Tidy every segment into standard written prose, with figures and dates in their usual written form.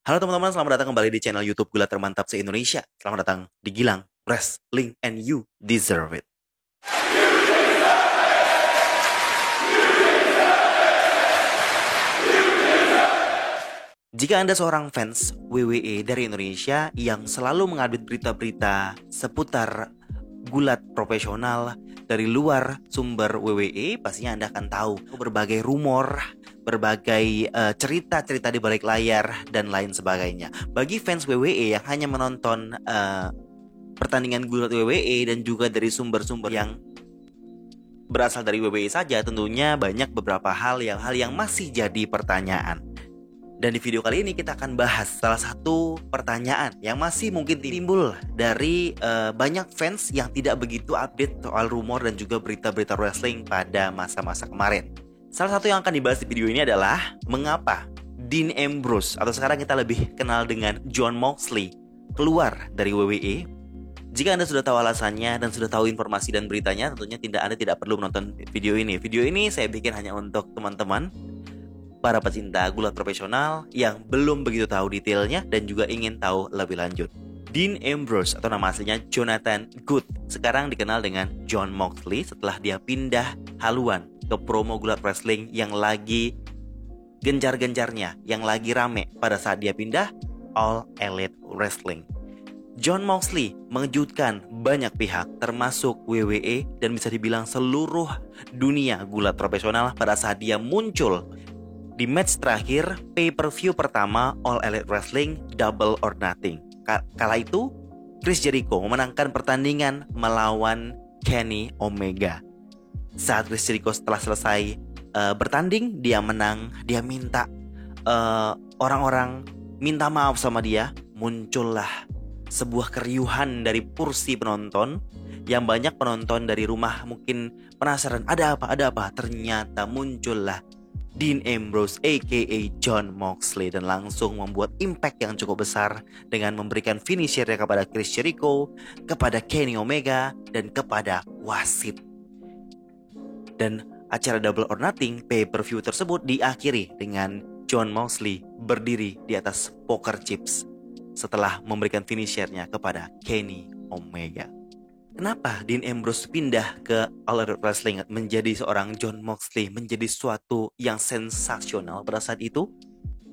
Halo teman-teman, selamat datang kembali di channel YouTube Gulat Termantap se-Indonesia. Selamat datang di Gilang Wrestling and you deserve it. Jika Anda seorang fans WWE dari Indonesia yang selalu mengupdate berita-berita seputar gulat profesional dari luar sumber WWE, pastinya Anda akan tahu berbagai rumor, berbagai cerita-cerita di balik layar dan lain sebagainya. Bagi fans WWE yang hanya menonton pertandingan gulat WWE dan juga dari sumber-sumber yang berasal dari WWE saja, tentunya banyak beberapa hal yang masih jadi pertanyaan. Dan di video kali ini kita akan bahas salah satu pertanyaan yang masih mungkin timbul dari banyak fans yang tidak begitu update soal rumor dan juga berita-berita wrestling pada masa-masa kemarin. Salah satu yang akan dibahas di video ini adalah mengapa Dean Ambrose atau sekarang kita lebih kenal dengan Jon Moxley keluar dari WWE. Jika Anda sudah tahu alasannya dan sudah tahu informasi dan beritanya, tentunya Anda tidak perlu menonton video ini. Video ini saya bikin hanya untuk teman-teman para pecinta gulat profesional yang belum begitu tahu detailnya dan juga ingin tahu lebih lanjut. Dean Ambrose atau nama aslinya Jonathan Good sekarang dikenal dengan Jon Moxley setelah dia pindah haluan ke promo gulat wrestling yang lagi gencar-gencarnya, yang lagi rame pada saat dia pindah All Elite Wrestling. Jon Moxley mengejutkan banyak pihak termasuk WWE dan bisa dibilang seluruh dunia gulat profesional pada saat dia muncul di match terakhir pay-per-view pertama All Elite Wrestling Double or Nothing. Kala itu Chris Jericho memenangkan pertandingan melawan Kenny Omega. Saat Chris Jericho setelah selesai bertanding, dia menang, dia minta orang-orang minta maaf sama dia. Muncullah sebuah keriuhan dari kursi penonton, yang banyak penonton dari rumah mungkin penasaran ada apa. Ternyata muncullah Dean Ambrose aka Jon Moxley dan langsung membuat impact yang cukup besar dengan memberikan finishernya kepada Chris Jericho, kepada Kenny Omega, dan kepada wasit. Dan acara Double or Nothing pay-per-view tersebut diakhiri dengan Jon Moxley berdiri di atas poker chips setelah memberikan finishernya kepada Kenny Omega. Kenapa Dean Ambrose pindah ke All Elite Wrestling menjadi seorang Jon Moxley, menjadi suatu yang sensasional pada saat itu?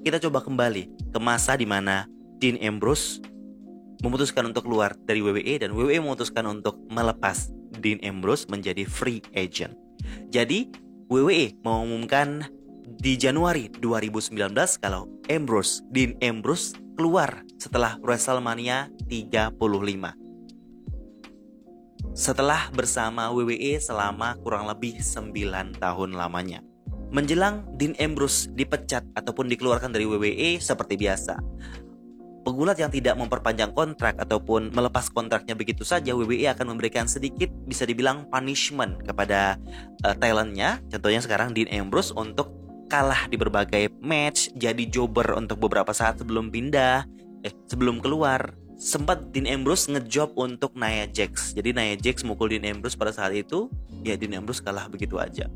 Kita coba kembali ke masa di mana Dean Ambrose memutuskan untuk keluar dari WWE dan WWE memutuskan untuk melepas Dean Ambrose menjadi free agent. Jadi WWE mengumumkan di Januari 2019 kalau Dean Ambrose keluar setelah WrestleMania 35. Setelah bersama WWE selama kurang lebih 9 tahun lamanya. Menjelang Dean Ambrose dipecat ataupun dikeluarkan dari WWE seperti biasa, pegulat yang tidak memperpanjang kontrak ataupun melepas kontraknya begitu saja, WWE akan memberikan sedikit bisa dibilang punishment kepada talentnya. Contohnya sekarang Dean Ambrose untuk kalah di berbagai match, jadi jobber untuk beberapa saat sebelum sebelum keluar. Sempat Dean Ambrose ngejob untuk Nia Jax. Jadi Nia Jax mukul Dean Ambrose pada saat itu, ya Dean Ambrose kalah begitu aja.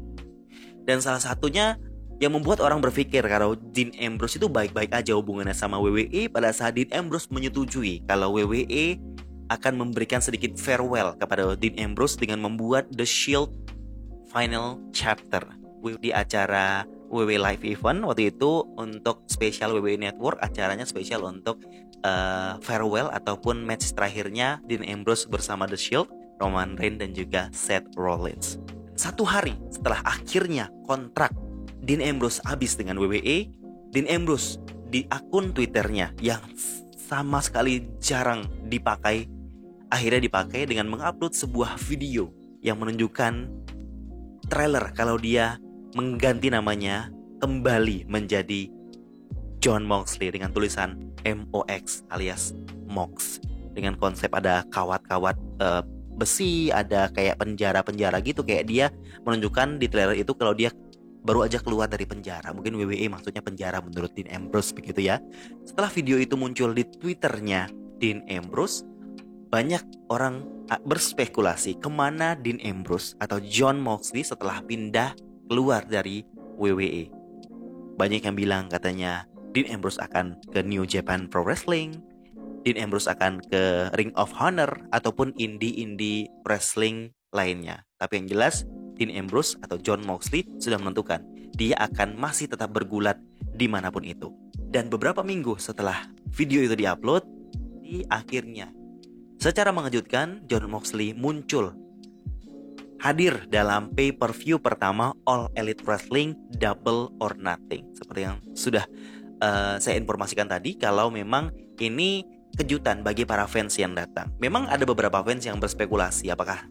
Dan salah satunya yang membuat orang berpikir kalau Dean Ambrose itu baik-baik aja hubungannya sama WWE pada saat Dean Ambrose menyetujui kalau WWE akan memberikan sedikit farewell kepada Dean Ambrose dengan membuat The Shield Final Chapter di acara WWE Live Event waktu itu untuk spesial WWE Network. Acaranya spesial untuk farewell ataupun match terakhirnya Dean Ambrose bersama The Shield, Roman Reigns dan juga Seth Rollins. Satu hari setelah akhirnya kontrak Dean Ambrose habis dengan WWE, Dean Ambrose di akun Twitternya yang sama sekali jarang dipakai, akhirnya dipakai dengan mengupload sebuah video yang menunjukkan trailer kalau dia mengganti namanya kembali menjadi Jon Moxley dengan tulisan MOX alias Mox, dengan konsep ada kawat-kawat besi, ada kayak penjara-penjara gitu, kayak dia menunjukkan di trailer itu kalau dia baru aja keluar dari penjara. Mungkin WWE maksudnya penjara menurut Dean Ambrose begitu ya. Setelah video itu muncul di Twitternya Dean Ambrose, banyak orang berspekulasi kemana Dean Ambrose atau Jon Moxley setelah pindah keluar dari WWE. Banyak yang bilang katanya Dean Ambrose akan ke New Japan Pro Wrestling, Dean Ambrose akan ke Ring of Honor ataupun indie wrestling lainnya. Tapi yang jelas Dean Ambrose atau Jon Moxley sudah menentukan dia akan masih tetap bergulat dimanapun itu. Dan beberapa minggu setelah video itu diupload, akhirnya secara mengejutkan Jon Moxley muncul hadir dalam pay-per-view pertama All Elite Wrestling Double or Nothing. Seperti yang sudah saya informasikan tadi, kalau memang ini kejutan bagi para fans yang datang. Memang ada beberapa fans yang berspekulasi apakah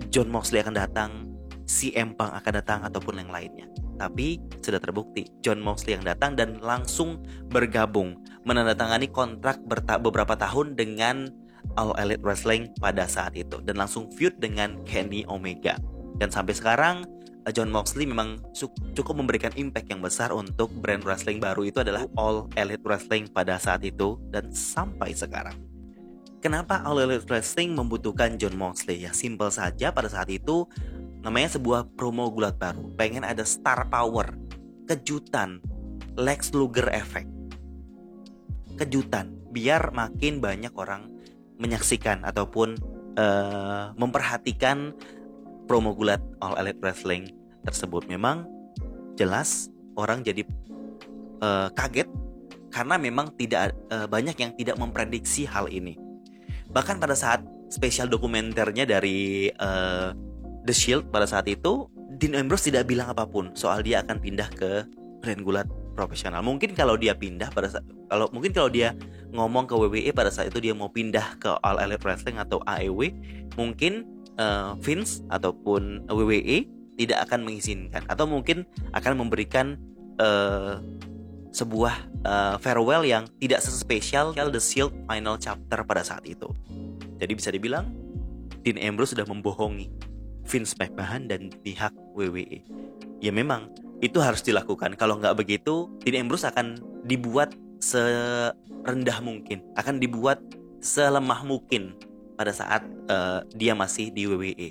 Jon Moxley akan datang, CM Punk akan datang, ataupun yang lainnya. Tapi sudah terbukti Jon Moxley yang datang dan langsung bergabung, menandatangani kontrak beberapa tahun dengan All Elite Wrestling pada saat itu, dan langsung feud dengan Kenny Omega. Dan sampai sekarang Jon Moxley memang cukup memberikan impact yang besar untuk brand wrestling baru itu adalah All Elite Wrestling pada saat itu dan sampai sekarang. Kenapa All Elite Wrestling membutuhkan Jon Moxley? Ya simple saja, pada saat itu namanya sebuah promo gulat baru. Pengen ada star power, kejutan, Lex Luger effect. Kejutan, biar makin banyak orang menyaksikan ataupun memperhatikan promo gulat All Elite Wrestling tersebut. Memang jelas orang jadi kaget karena memang tidak banyak yang tidak memprediksi hal ini. Bahkan pada saat spesial dokumenternya dari The Shield pada saat itu, Dean Ambrose tidak bilang apapun soal dia akan pindah ke brand gulat profesional. Mungkin kalau dia pindah kalau dia ngomong ke WWE pada saat itu dia mau pindah ke All Elite Wrestling atau AEW, mungkin Vince ataupun WWE tidak akan mengizinkan, atau mungkin akan memberikan sebuah farewell yang tidak sespesial The Shield Final Chapter pada saat itu. Jadi bisa dibilang Dean Ambrose sudah membohongi Vince McMahon dan pihak WWE. Ya memang itu harus dilakukan. Kalau nggak begitu, Dean Ambrose akan dibuat serendah mungkin, akan dibuat selemah mungkin pada saat dia masih di WWE.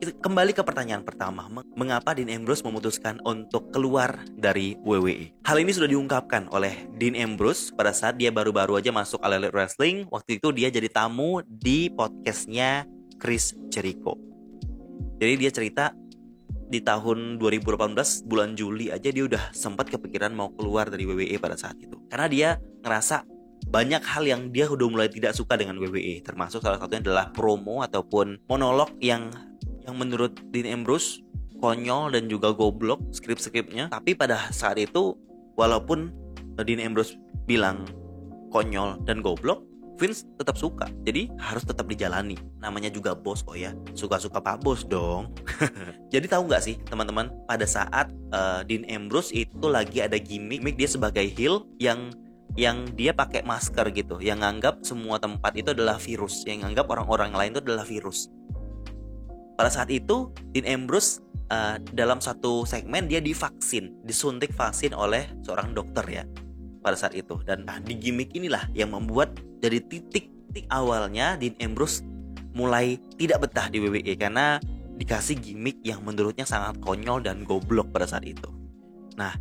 Kembali ke pertanyaan pertama, mengapa Dean Ambrose memutuskan untuk keluar dari WWE? Hal ini sudah diungkapkan oleh Dean Ambrose pada saat dia baru-baru aja masuk All Elite Wrestling. Waktu itu dia jadi tamu di podcastnya Chris Jericho. Jadi dia cerita di tahun 2018 bulan Juli aja dia udah sempat kepikiran mau keluar dari WWE pada saat itu. Karena dia ngerasa banyak hal yang dia udah mulai tidak suka dengan WWE, termasuk salah satunya adalah promo ataupun monolog yang menurut Dean Ambrose konyol dan juga goblok skrip-skripnya. Tapi pada saat itu walaupun Dean Ambrose bilang konyol dan goblok, Vince tetap suka. Jadi harus tetap dijalani. Namanya juga bos ya. Suka-suka Pak Bos dong. Jadi tahu nggak sih teman-teman, pada saat Dean Ambrose itu lagi ada gimmick dia sebagai heel yang dia pakai masker gitu, yang nganggap semua tempat itu adalah virus, yang nganggap orang-orang lain itu adalah virus. Pada saat itu Dean Ambrose dalam satu segmen dia disuntik vaksin oleh seorang dokter ya pada saat itu. Dan di gimmick inilah yang membuat dari titik awalnya Dean Ambrose mulai tidak betah di WWE karena dikasih gimmick yang menurutnya sangat konyol dan goblok pada saat itu. Nah,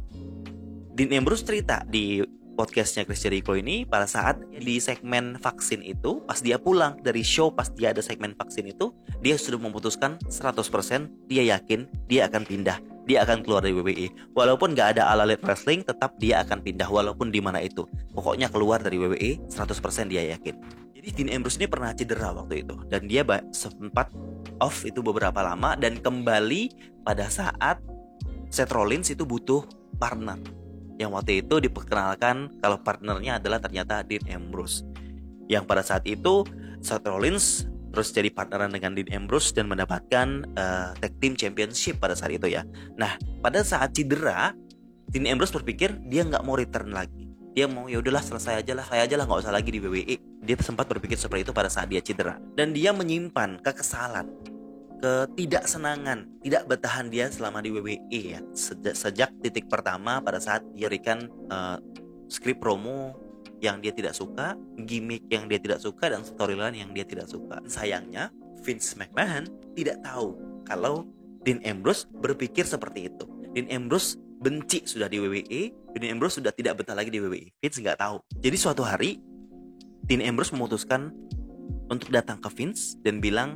Dean Ambrose cerita di podcastnya Chris Jericho ini pada saat di segmen vaksin itu, pas dia pulang dari show, pas dia ada segmen vaksin itu, dia sudah memutuskan 100% dia yakin dia akan pindah, dia akan keluar dari WWE. Walaupun gak ada All Elite Wrestling, tetap dia akan pindah walaupun di mana itu. Pokoknya keluar dari WWE 100% dia yakin. Jadi Dean Ambrose ini pernah cedera waktu itu, dan dia sempat off itu beberapa lama dan kembali pada saat Seth Rollins itu butuh partner. Yang waktu itu diperkenalkan kalau partnernya adalah ternyata Dean Ambrose. Yang pada saat itu Seth Rollins terus jadi partneran dengan Dean Ambrose dan mendapatkan Tag Team Championship pada saat itu ya. Nah, pada saat cedera, Dean Ambrose berpikir dia nggak mau return lagi. Dia mau ya udahlah selesai aja lah nggak usah lagi di WWE. Dia sempat berpikir seperti itu pada saat dia cedera. Dan dia menyimpan kekesalan, ketidaksenangan, tidak betahan dia selama di WWE ya. Sejak titik pertama pada saat dia berikan skrip promo yang dia tidak suka, gimmick yang dia tidak suka, dan storyline yang dia tidak suka. Sayangnya Vince McMahon tidak tahu kalau Dean Ambrose berpikir seperti itu. Dean Ambrose benci sudah di WWE, Dean Ambrose sudah tidak betah lagi di WWE. Vince nggak tahu. Jadi suatu hari Dean Ambrose memutuskan untuk datang ke Vince dan bilang,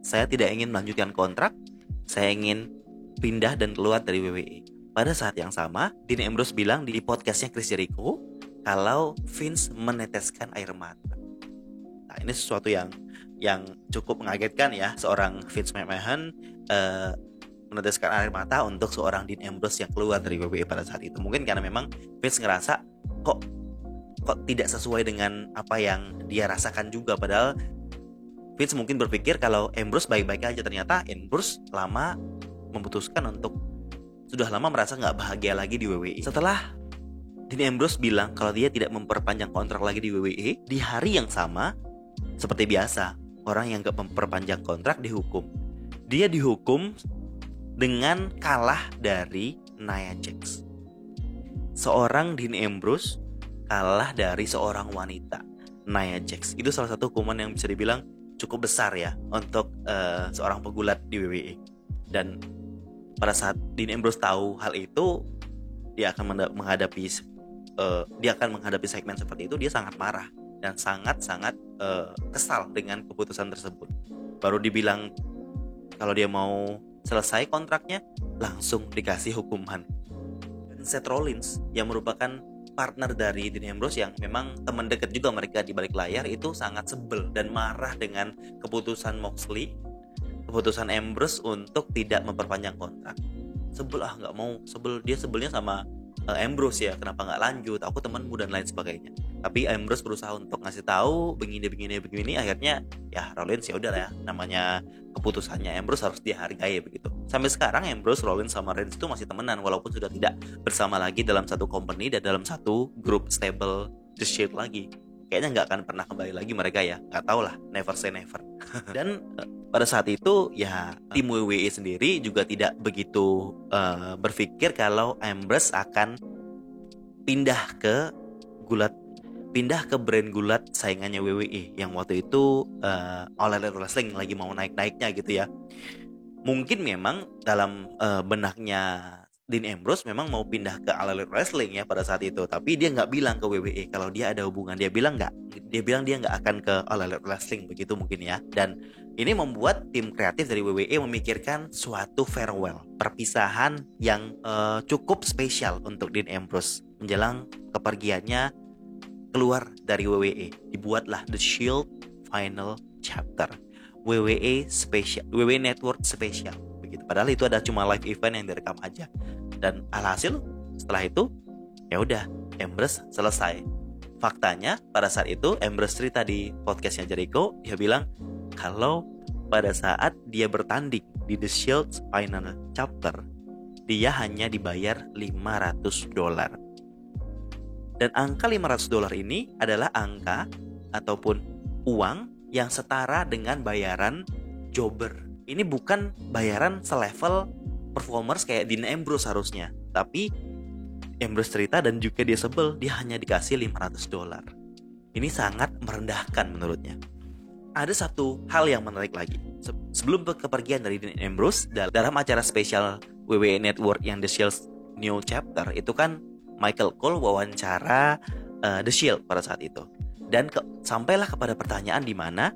saya tidak ingin melanjutkan kontrak, saya ingin pindah dan keluar dari WWE. Pada saat yang sama, Dean Ambrose bilang di podcastnya Chris Jericho kalau Vince meneteskan air mata. Nah, ini sesuatu yang cukup mengagetkan ya, seorang Vince McMahon meneteskan air mata untuk seorang Dean Ambrose yang keluar dari WWE pada saat itu. Mungkin karena memang Vince ngerasa kok tidak sesuai dengan apa yang dia rasakan juga, padahal Vince mungkin berpikir kalau Ambrose baik-baik aja. Ternyata Ambrose sudah lama merasa nggak bahagia lagi di WWE. Setelah Dean Ambrose bilang kalau dia tidak memperpanjang kontrak lagi di WWE, di hari yang sama, seperti biasa, orang yang nggak memperpanjang kontrak dihukum. Dia dihukum dengan kalah dari Nia Jax. Seorang Dean Ambrose kalah dari seorang wanita, Nia Jax. Itu salah satu hukuman yang bisa dibilang cukup besar ya untuk seorang pegulat di WWE. Dan pada saat Dean Ambrose tahu hal itu, dia akan menghadapi segmen seperti itu. Dia sangat marah dan sangat kesal dengan keputusan tersebut. Baru dibilang kalau dia mau selesai kontraknya, langsung dikasih hukuman. Dan Seth Rollins yang merupakan partner dari Dean Ambrose, yang memang teman dekat juga mereka di balik layar, itu sangat sebel dan marah dengan keputusan keputusan Ambrose untuk tidak memperpanjang kontrak. Dia sebelnya sama Ambrose ya, kenapa nggak lanjut, aku temanmu dan lain sebagainya. Tapi Ambrose berusaha untuk ngasih tahu begini, akhirnya ya Rollins ya udah lah ya, namanya keputusannya Ambrose harus dihargai begitu. Sampai sekarang Ambrose, Rollins sama Reigns itu masih temenan walaupun sudah tidak bersama lagi dalam satu company dan dalam satu grup stable The Shield lagi. Kayaknya nggak akan pernah kembali lagi mereka ya, nggak tahu lah, never say never. Dan pada saat itu ya tim WWE sendiri juga tidak begitu berpikir kalau Ambrose akan pindah ke brand gulat saingannya WWE yang waktu itu All Elite Wrestling lagi mau naik-naiknya gitu ya. Mungkin memang dalam benaknya Dean Ambrose memang mau pindah ke All Elite Wrestling ya pada saat itu, tapi dia nggak bilang ke WWE kalau dia ada hubungan. Dia bilang dia nggak akan ke All Elite Wrestling begitu mungkin ya. Dan ini membuat tim kreatif dari WWE memikirkan suatu farewell, perpisahan yang cukup spesial untuk Dean Ambrose menjelang kepergiannya keluar dari WWE. Dibuatlah The Shield Final Chapter, WWE Special, WWE Network Special begitu. Padahal itu ada cuma live event yang direkam aja. Dan alhasil setelah itu ya udah, Ambrose selesai. Faktanya pada saat itu Ambrose cerita di podcastnya Jericho, dia bilang kalau pada saat dia bertanding di The Shield Final Chapter, dia hanya dibayar $500. Dan angka $500 ini adalah angka ataupun uang yang setara dengan bayaran jobber. Ini bukan bayaran selevel performers kayak Dean Ambrose harusnya. Tapi Ambrose cerita dan juga dia sebel, dia hanya dikasih $500. Ini sangat merendahkan menurutnya. Ada satu hal yang menarik lagi. Sebelum kepergian dari Dean Ambrose, dalam acara spesial WWE Network yang The Shield New Chapter, itu kan Michael Cole wawancara The Shield pada saat itu. Dan sampailah kepada pertanyaan di mana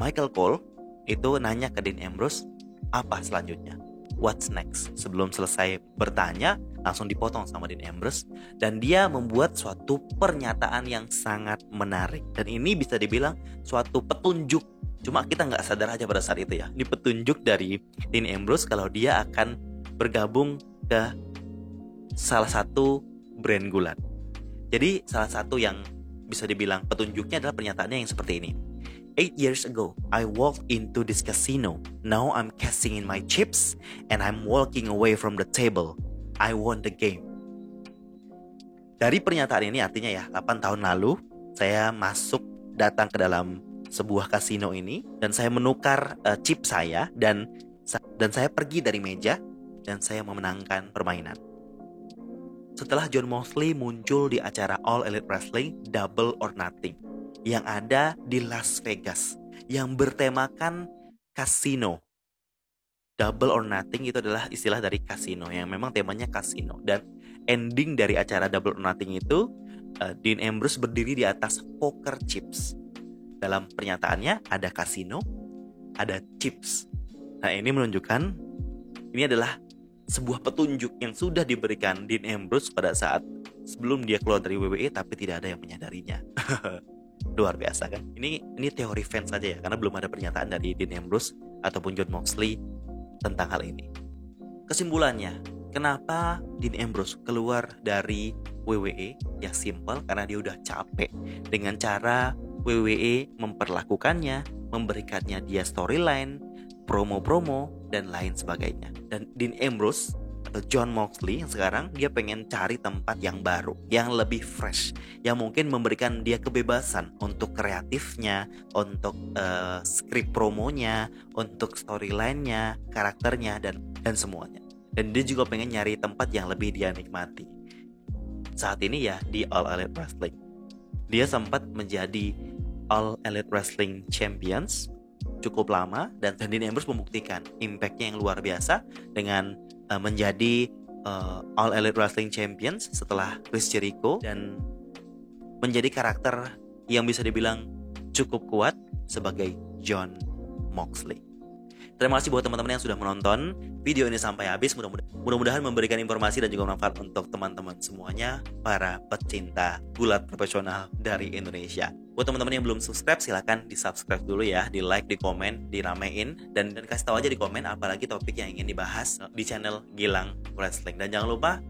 Michael Cole itu nanya ke Dean Ambrose, apa selanjutnya? What's next? Sebelum selesai bertanya, langsung dipotong sama Dean Ambrose. Dan dia membuat suatu pernyataan yang sangat menarik. Dan ini bisa dibilang suatu petunjuk. Cuma kita nggak sadar aja pada saat itu ya. Ini petunjuk dari Dean Ambrose kalau dia akan bergabung ke salah satu brand gulat. Jadi salah satu yang bisa dibilang petunjuknya adalah pernyataannya yang seperti ini. 8 years ago, I walked into this casino. Now I'm cashing in my chips and I'm walking away from the table. I won the game. Dari pernyataan ini artinya ya, 8 tahun lalu saya datang ke dalam sebuah kasino ini dan saya menukar chip saya dan saya pergi dari meja dan saya memenangkan permainan. Setelah Jon Moxley muncul di acara All Elite Wrestling Double or Nothing yang ada di Las Vegas, yang bertemakan kasino. Double or Nothing itu adalah istilah dari kasino yang memang temanya kasino. Dan ending dari acara Double or Nothing itu, Dean Ambrose berdiri di atas poker chips. Dalam pernyataannya ada kasino, ada chips. Nah, ini menunjukkan ini adalah sebuah petunjuk yang sudah diberikan Dean Ambrose pada saat sebelum dia keluar dari WWE, tapi tidak ada yang menyadarinya. Luar biasa kan? Ini teori fans saja ya, karena belum ada pernyataan dari Dean Ambrose ataupun Jon Moxley tentang hal ini. Kesimpulannya, kenapa Dean Ambrose keluar dari WWE? Ya simple, karena dia udah capek dengan cara WWE memperlakukannya, memberikannya dia storyline, promo-promo, dan lain sebagainya. Dan Dean Ambrose atau Jon Moxley yang sekarang dia pengen cari tempat yang baru, yang lebih fresh, yang mungkin memberikan dia kebebasan untuk kreatifnya, untuk skrip promonya, untuk storyline-nya, karakternya, dan semuanya. Dan dia juga pengen nyari tempat yang lebih dia nikmati. Saat ini ya di All Elite Wrestling. Dia sempat menjadi All Elite Wrestling Champions cukup lama, dan Dean Ambrose membuktikan impact-nya yang luar biasa dengan menjadi All Elite Wrestling Champions setelah Chris Jericho, dan menjadi karakter yang bisa dibilang cukup kuat sebagai Jon Moxley. Terima kasih buat teman-teman yang sudah menonton video ini sampai habis. Mudah-mudahan memberikan informasi dan juga manfaat untuk teman-teman semuanya, para pecinta gulat profesional dari Indonesia. Buat teman-teman yang belum subscribe, silahkan di subscribe dulu ya, di like, di komen, diramein, dan kasih tahu aja di komen apalagi topik yang ingin dibahas di channel Gilang Wrestling. Dan jangan lupa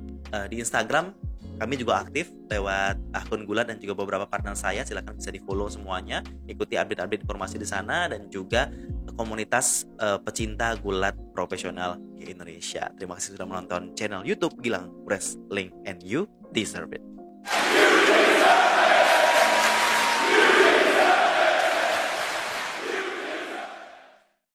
di Instagram kami juga aktif lewat akun Gulat dan juga beberapa partner saya. Silahkan bisa di follow semuanya, ikuti update-update informasi di sana, dan juga komunitas pecinta gulat profesional di Indonesia. Terima kasih sudah menonton channel YouTube Gilang Wrestling, and you deserve it.